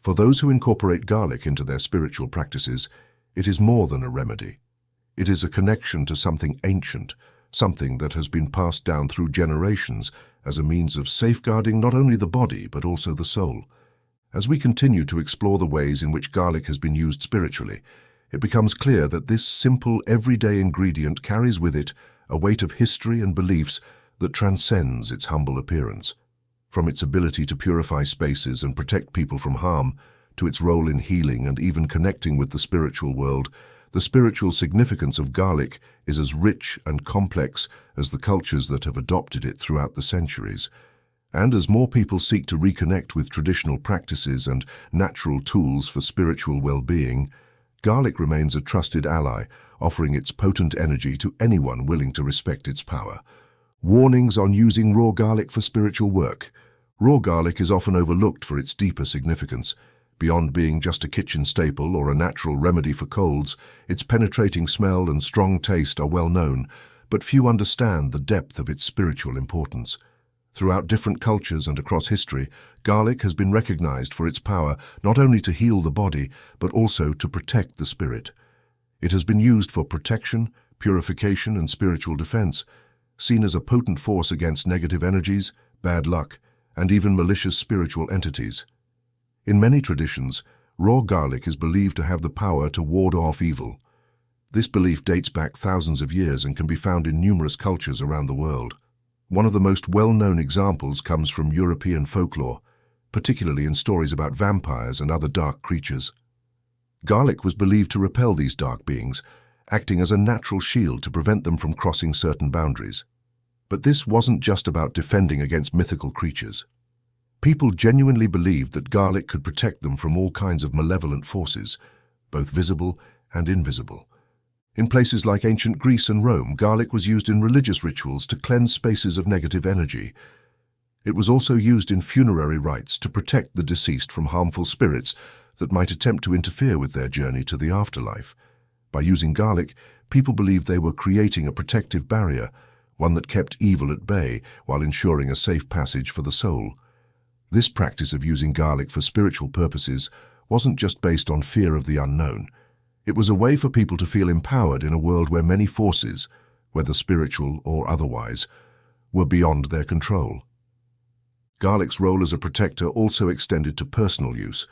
For those who incorporate garlic into their spiritual practices, it is more than a remedy. It is a connection to something ancient, something that has been passed down through generations as a means of safeguarding not only the body but also the soul. As we continue to explore the ways in which garlic has been used spiritually, it becomes clear that this simple, everyday ingredient carries with it a weight of history and beliefs that transcends its humble appearance. From its ability to purify spaces and protect people from harm, to its role in healing and even connecting with the spiritual world, the spiritual significance of garlic is as rich and complex as the cultures that have adopted it throughout the centuries. And as more people seek to reconnect with traditional practices and natural tools for spiritual well-being, garlic remains a trusted ally, offering its potent energy to anyone willing to respect its power. Warnings on using raw garlic for spiritual work. Raw garlic is often overlooked for its deeper significance. Beyond being just a kitchen staple or a natural remedy for colds, its penetrating smell and strong taste are well known, but few understand the depth of its spiritual importance. Throughout different cultures and across history, garlic has been recognized for its power not only to heal the body, but also to protect the spirit. It has been used for protection, purification, and spiritual defense, seen as a potent force against negative energies, bad luck, and even malicious spiritual entities. In many traditions, raw garlic is believed to have the power to ward off evil. This belief dates back thousands of years and can be found in numerous cultures around the world. One of the most well-known examples comes from European folklore, particularly in stories about vampires and other dark creatures. Garlic was believed to repel these dark beings, acting as a natural shield to prevent them from crossing certain boundaries. But this wasn't just about defending against mythical creatures. People genuinely believed that garlic could protect them from all kinds of malevolent forces, both visible and invisible. In places like ancient Greece and Rome, garlic was used in religious rituals to cleanse spaces of negative energy. It was also used in funerary rites to protect the deceased from harmful spirits that might attempt to interfere with their journey to the afterlife. By using garlic, people believed they were creating a protective barrier, one that kept evil at bay while ensuring a safe passage for the soul. This practice of using garlic for spiritual purposes wasn't just based on fear of the unknown. It was a way for people to feel empowered in a world where many forces, whether spiritual or otherwise, were beyond their control. Garlic's role as a protector also extended to personal use.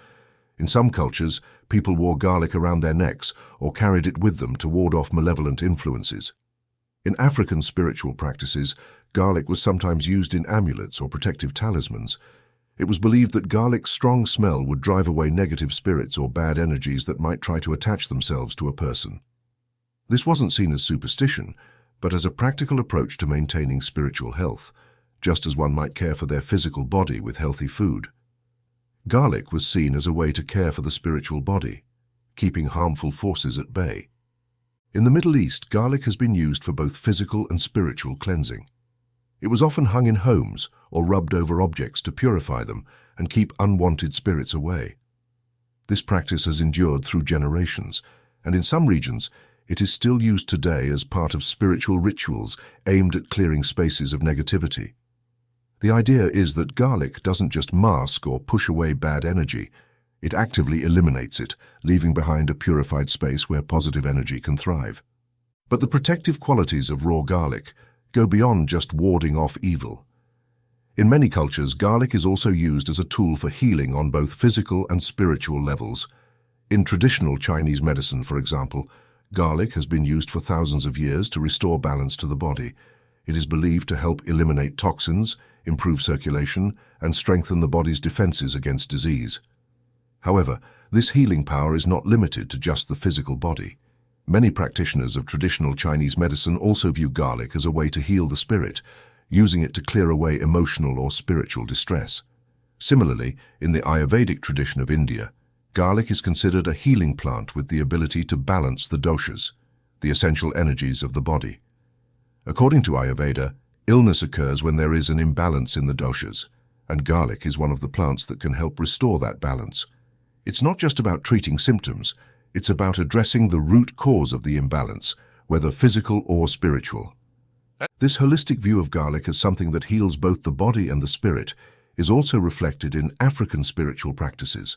In some cultures, people wore garlic around their necks or carried it with them to ward off malevolent influences. In African spiritual practices, garlic was sometimes used in amulets or protective talismans. It was believed that garlic's strong smell would drive away negative spirits or bad energies that might try to attach themselves to a person. This wasn't seen as superstition, but as a practical approach to maintaining spiritual health, just as one might care for their physical body with healthy food. Garlic was seen as a way to care for the spiritual body, keeping harmful forces at bay. In the Middle East, garlic has been used for both physical and spiritual cleansing. It was often hung in homes or rubbed over objects to purify them and keep unwanted spirits away. This practice has endured through generations, and in some regions, it is still used today as part of spiritual rituals aimed at clearing spaces of negativity. The idea is that garlic doesn't just mask or push away bad energy, it actively eliminates it, leaving behind a purified space where positive energy can thrive. But the protective qualities of raw garlic go beyond just warding off evil. In many cultures, garlic is also used as a tool for healing on both physical and spiritual levels. In traditional Chinese medicine, for example, garlic has been used for thousands of years to restore balance to the body. It is believed to help eliminate toxins, improve circulation, and strengthen the body's defenses against disease. However, this healing power is not limited to just the physical body. Many practitioners of traditional Chinese medicine also view garlic as a way to heal the spirit, using it to clear away emotional or spiritual distress. Similarly, in the Ayurvedic tradition of India, garlic is considered a healing plant with the ability to balance the doshas, the essential energies of the body. According to Ayurveda, illness occurs when there is an imbalance in the doshas, and garlic is one of the plants that can help restore that balance. It's not just about treating symptoms, it's about addressing the root cause of the imbalance, whether physical or spiritual. This holistic view of garlic as something that heals both the body and the spirit is also reflected in African spiritual practices,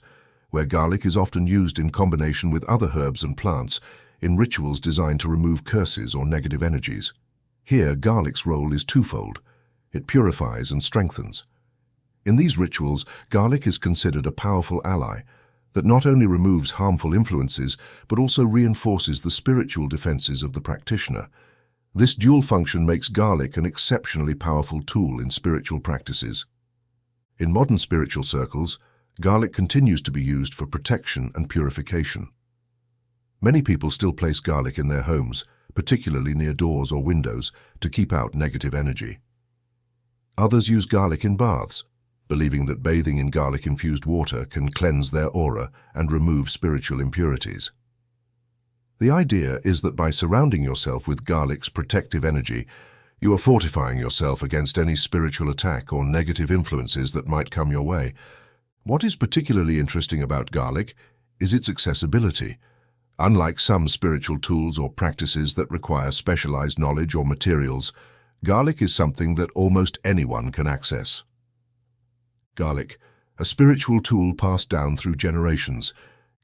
where garlic is often used in combination with other herbs and plants in rituals designed to remove curses or negative energies. Here, garlic's role is twofold. It purifies and strengthens. In these rituals, garlic is considered a powerful ally that not only removes harmful influences, but also reinforces the spiritual defenses of the practitioner. This dual function makes garlic an exceptionally powerful tool in spiritual practices. In modern spiritual circles, garlic continues to be used for protection and purification. Many people still place garlic in their homes, particularly near doors or windows, to keep out negative energy. Others use garlic in baths, believing that bathing in garlic-infused water can cleanse their aura and remove spiritual impurities. The idea is that by surrounding yourself with garlic's protective energy, you are fortifying yourself against any spiritual attack or negative influences that might come your way. What is particularly interesting about garlic is its accessibility. Unlike some spiritual tools or practices that require specialized knowledge or materials, garlic is something that almost anyone can access. Garlic, a spiritual tool passed down through generations.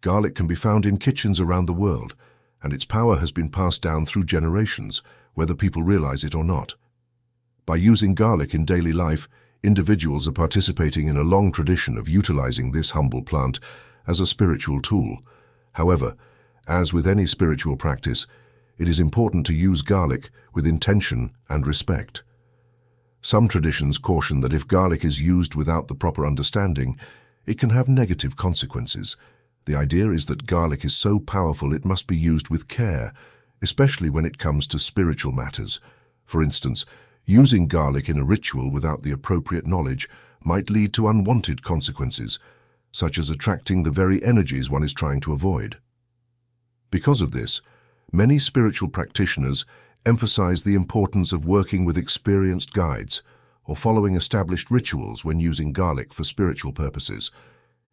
Garlic can be found in kitchens around the world, and its power has been passed down through generations, whether people realize it or not. By using garlic in daily life, individuals are participating in a long tradition of utilizing this humble plant as a spiritual tool. However, as with any spiritual practice, it is important to use garlic with intention and respect. Some traditions caution that if garlic is used without the proper understanding, it can have negative consequences. The idea is that garlic is so powerful it must be used with care, especially when it comes to spiritual matters. For instance, using garlic in a ritual without the appropriate knowledge might lead to unwanted consequences, such as attracting the very energies one is trying to avoid. Because of this, Many spiritual practitioners emphasize the importance of working with experienced guides or following established rituals when using garlic for spiritual purposes.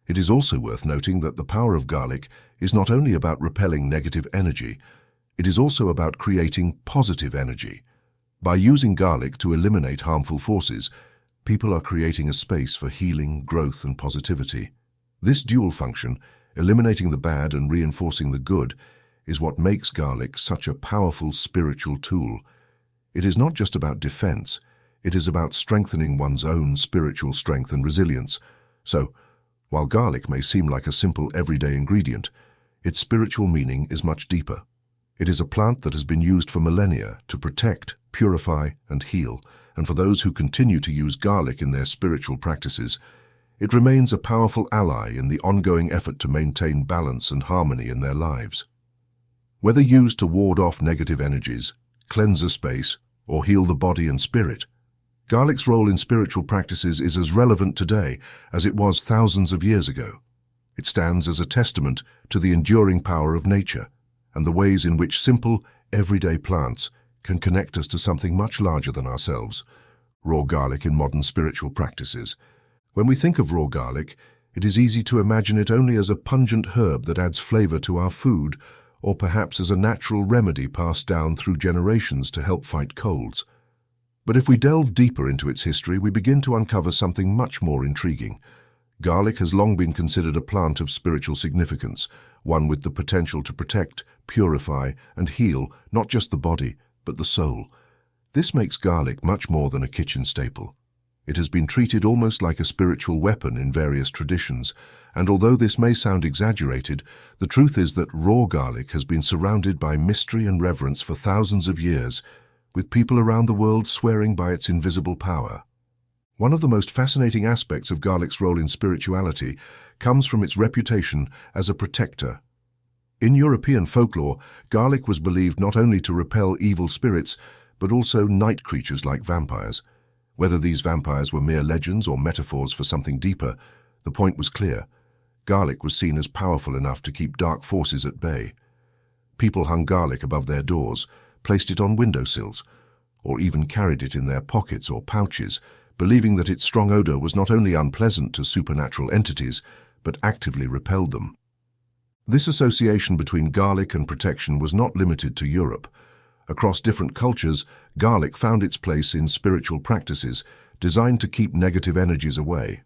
It is also worth noting that the power of garlic is not only about repelling negative energy, it is also about creating positive energy. By using garlic to eliminate harmful forces, people are creating a space for healing, growth, and positivity. This dual function, eliminating the bad and reinforcing the good, is what makes garlic such a powerful spiritual tool. It is not just about defense, it is about strengthening one's own spiritual strength and resilience. So, while garlic may seem like a simple everyday ingredient, its spiritual meaning is much deeper. It is a plant that has been used for millennia to protect, purify, and heal, and for those who continue to use garlic in their spiritual practices, it remains a powerful ally in the ongoing effort to maintain balance and harmony in their lives. Whether used to ward off negative energies, cleanse a space, or heal the body and spirit, garlic's role in spiritual practices is as relevant today as it was thousands of years ago. It stands as a testament to the enduring power of nature and the ways in which simple, everyday plants can connect us to something much larger than ourselves. Raw garlic in modern spiritual practices. When we think of raw garlic, it is easy to imagine it only as a pungent herb that adds flavor to our food, or perhaps as a natural remedy passed down through generations to help fight colds. But if we delve deeper into its history, we begin to uncover something much more intriguing. Garlic has long been considered a plant of spiritual significance, one with the potential to protect, purify, and heal not just the body, but the soul. This makes garlic much more than a kitchen staple. It has been treated almost like a spiritual weapon in various traditions, and although this may sound exaggerated, the truth is that raw garlic has been surrounded by mystery and reverence for thousands of years, with people around the world swearing by its invisible power. One of the most fascinating aspects of garlic's role in spirituality comes from its reputation as a protector. In European folklore, garlic was believed not only to repel evil spirits, but also night creatures like vampires. Whether these vampires were mere legends or metaphors for something deeper, the point was clear. Garlic was seen as powerful enough to keep dark forces at bay. People hung garlic above their doors, placed it on windowsills, or even carried it in their pockets or pouches, believing that its strong odor was not only unpleasant to supernatural entities, but actively repelled them. This association between garlic and protection was not limited to Europe. Across different cultures, garlic found its place in spiritual practices designed to keep negative energies away.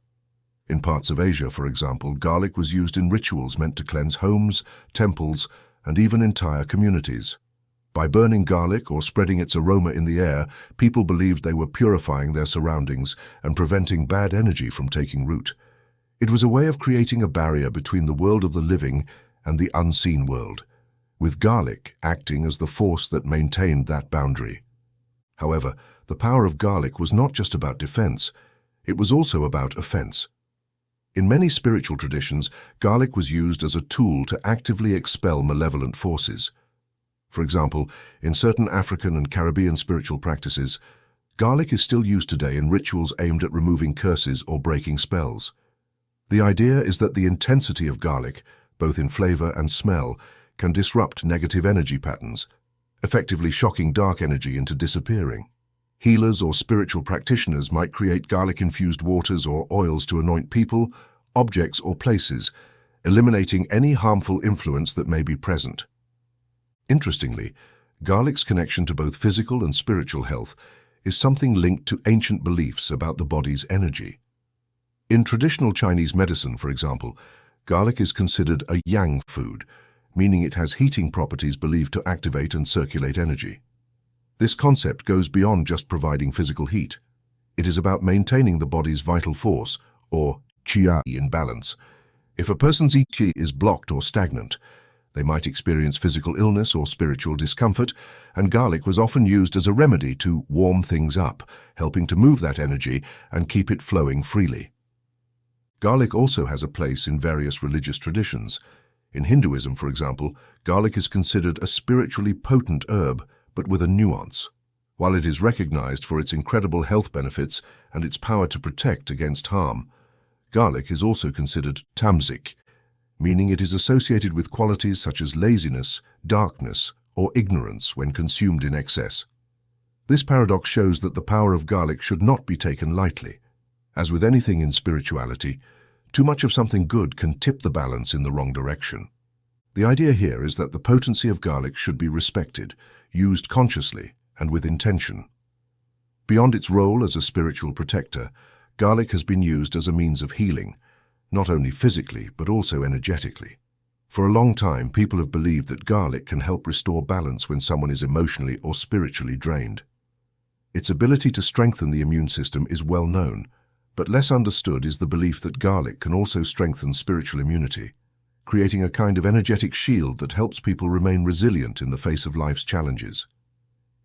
In parts of Asia, for example, garlic was used in rituals meant to cleanse homes, temples, and even entire communities. By burning garlic or spreading its aroma in the air, people believed they were purifying their surroundings and preventing bad energy from taking root. It was a way of creating a barrier between the world of the living and the unseen world, with garlic acting as the force that maintained that boundary. However, the power of garlic was not just about defense, it was also about offense. In many spiritual traditions, garlic was used as a tool to actively expel malevolent forces. For example, in certain African and Caribbean spiritual practices, garlic is still used today in rituals aimed at removing curses or breaking spells. The idea is that the intensity of garlic, both in flavor and smell, can disrupt negative energy patterns, effectively shocking dark energy into disappearing. Healers or spiritual practitioners might create garlic-infused waters or oils to anoint people, objects, or places, eliminating any harmful influence that may be present. Interestingly, garlic's connection to both physical and spiritual health is something linked to ancient beliefs about the body's energy. In traditional Chinese medicine, for example, garlic is considered a yang food, meaning it has heating properties believed to activate and circulate energy. This concept goes beyond just providing physical heat. It is about maintaining the body's vital force, or qi, in balance. If a person's qi is blocked or stagnant, they might experience physical illness or spiritual discomfort, and garlic was often used as a remedy to warm things up, helping to move that energy and keep it flowing freely. Garlic also has a place in various religious traditions. In Hinduism, for example, garlic is considered a spiritually potent herb, but with a nuance. While it is recognized for its incredible health benefits and its power to protect against harm, garlic is also considered tamasic, meaning it is associated with qualities such as laziness, darkness, or ignorance when consumed in excess. This paradox shows that the power of garlic should not be taken lightly. As with anything in spirituality, too much of something good can tip the balance in the wrong direction. The idea here is that the potency of garlic should be respected, used consciously and with intention. Beyond its role as a spiritual protector, garlic has been used as a means of healing, not only physically but also energetically. For a long time, people have believed that garlic can help restore balance when someone is emotionally or spiritually drained. Its ability to strengthen the immune system is well known, but less understood is the belief that garlic can also strengthen spiritual immunity, creating a kind of energetic shield that helps people remain resilient in the face of life's challenges.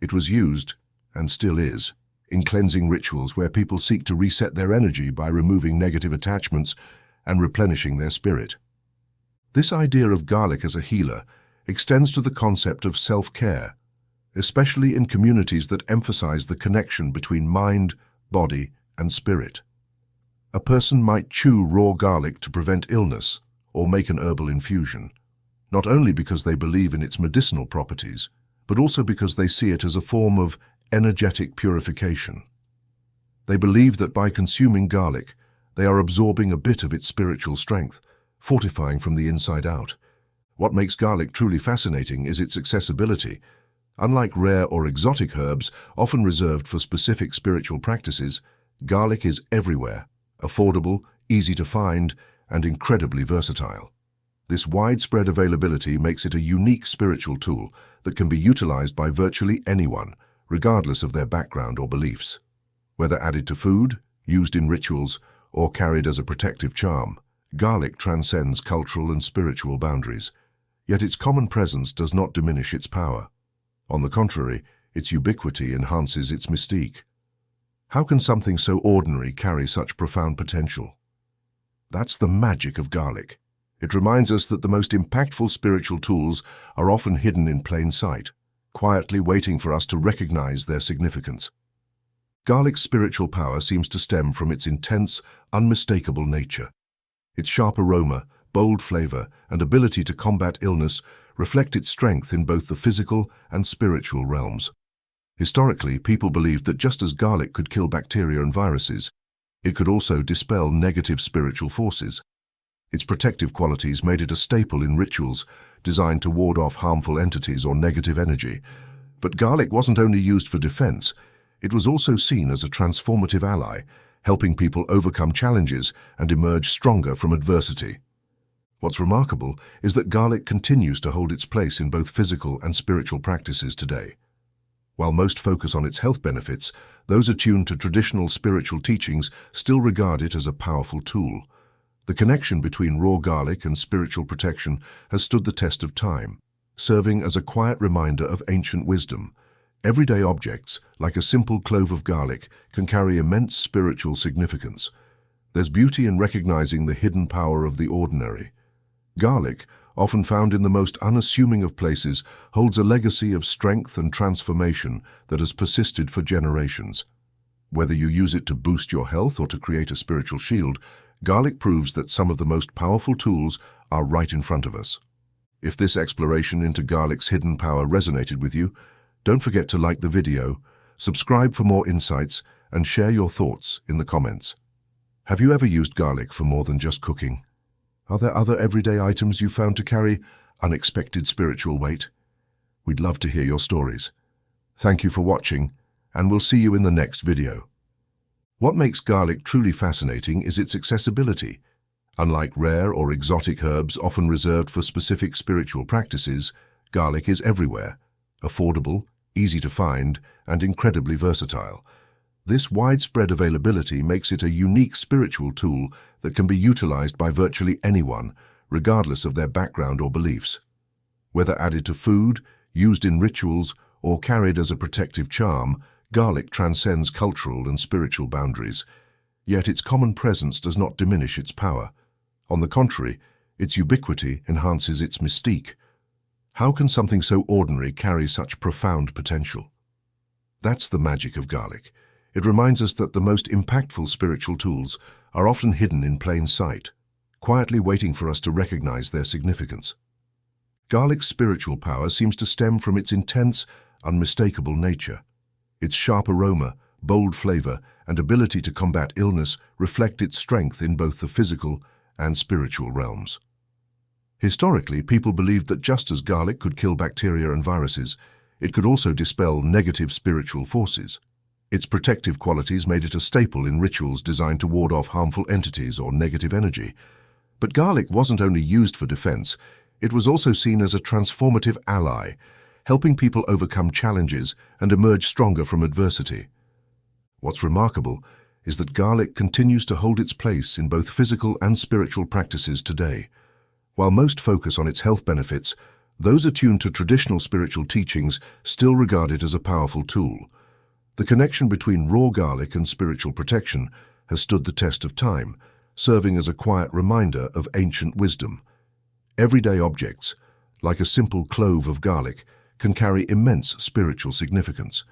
It was used, and still is, in cleansing rituals where people seek to reset their energy by removing negative attachments and replenishing their spirit. This idea of garlic as a healer extends to the concept of self-care, especially in communities that emphasize the connection between mind, body, and spirit. A person might chew raw garlic to prevent illness or make an herbal infusion, not only because they believe in its medicinal properties, but also because they see it as a form of energetic purification. They believe that by consuming garlic, they are absorbing a bit of its spiritual strength, fortifying from the inside out. What makes garlic truly fascinating is its accessibility. Unlike rare or exotic herbs, often reserved for specific spiritual practices, garlic is everywhere, affordable, easy to find, and incredibly versatile. This widespread availability makes it a unique spiritual tool that can be utilized by virtually anyone, regardless of their background or beliefs. Whether added to food, used in rituals, or carried as a protective charm, garlic transcends cultural and spiritual boundaries. Yet its common presence does not diminish its power. On the contrary, its ubiquity enhances its mystique. How can something so ordinary carry such profound potential? That's the magic of garlic. It reminds us that the most impactful spiritual tools are often hidden in plain sight, quietly waiting for us to recognize their significance. Garlic's spiritual power seems to stem from its intense, unmistakable nature. Its sharp aroma, bold flavor, and ability to combat illness reflect its strength in both the physical and spiritual realms. Historically, people believed that just as garlic could kill bacteria and viruses, it could also dispel negative spiritual forces. Its protective qualities made it a staple in rituals designed to ward off harmful entities or negative energy. But garlic wasn't only used for defense, it was also seen as a transformative ally, helping people overcome challenges and emerge stronger from adversity. What's remarkable is that garlic continues to hold its place in both physical and spiritual practices today. While most focus on its health benefits, those attuned to traditional spiritual teachings still regard it as a powerful tool. The connection between raw garlic and spiritual protection has stood the test of time, serving as a quiet reminder of ancient wisdom. Everyday objects, like a simple clove of garlic, can carry immense spiritual significance. There's beauty in recognizing the hidden power of the ordinary. Garlic, often found in the most unassuming of places, holds a legacy of strength and transformation that has persisted for generations. Whether you use it to boost your health or to create a spiritual shield, garlic proves that some of the most powerful tools are right in front of us. If this exploration into garlic's hidden power resonated with you, don't forget to like the video, subscribe for more insights, and share your thoughts in the comments. Have you ever used garlic for more than just cooking? Are there other everyday items you found to carry unexpected spiritual weight? We'd love to hear your stories. Thank you for watching, and we'll see you in the next video. What makes garlic truly fascinating is its accessibility. Unlike rare or exotic herbs often reserved for specific spiritual practices, garlic is everywhere, affordable, easy to find, and incredibly versatile. This widespread availability makes it a unique spiritual tool that can be utilized by virtually anyone, regardless of their background or beliefs. Whether added to food, used in rituals, or carried as a protective charm, garlic transcends cultural and spiritual boundaries. Yet its common presence does not diminish its power. On the contrary, its ubiquity enhances its mystique. How can something so ordinary carry such profound potential? That's the magic of garlic. It reminds us that the most impactful spiritual tools are often hidden in plain sight, quietly waiting for us to recognize their significance. Garlic's spiritual power seems to stem from its intense, unmistakable nature. Its sharp aroma, bold flavor, and ability to combat illness reflect its strength in both the physical and spiritual realms. Historically, people believed that just as garlic could kill bacteria and viruses, it could also dispel negative spiritual forces. Its protective qualities made it a staple in rituals designed to ward off harmful entities or negative energy. But garlic wasn't only used for defense, it was also seen as a transformative ally, helping people overcome challenges and emerge stronger from adversity. What's remarkable is that garlic continues to hold its place in both physical and spiritual practices today. While most focus on its health benefits, those attuned to traditional spiritual teachings still regard it as a powerful tool. The connection between raw garlic and spiritual protection has stood the test of time, serving as a quiet reminder of ancient wisdom. Everyday objects, like a simple clove of garlic, can carry immense spiritual significance.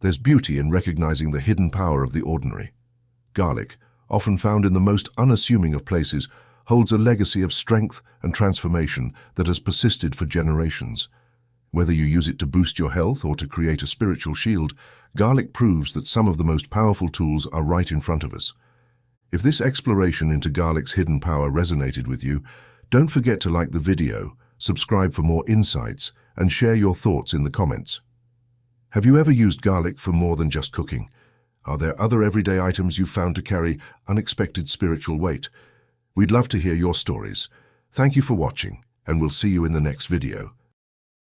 There's beauty in recognizing the hidden power of the ordinary. Garlic, often found in the most unassuming of places, holds a legacy of strength and transformation that has persisted for generations. Whether you use it to boost your health or to create a spiritual shield, garlic proves that some of the most powerful tools are right in front of us. If this exploration into garlic's hidden power resonated with you, don't forget to like the video, subscribe for more insights, and share your thoughts in the comments. Have you ever used garlic for more than just cooking? Are there other everyday items you've found to carry unexpected spiritual weight? We'd love to hear your stories. Thank you for watching, and we'll see you in the next video.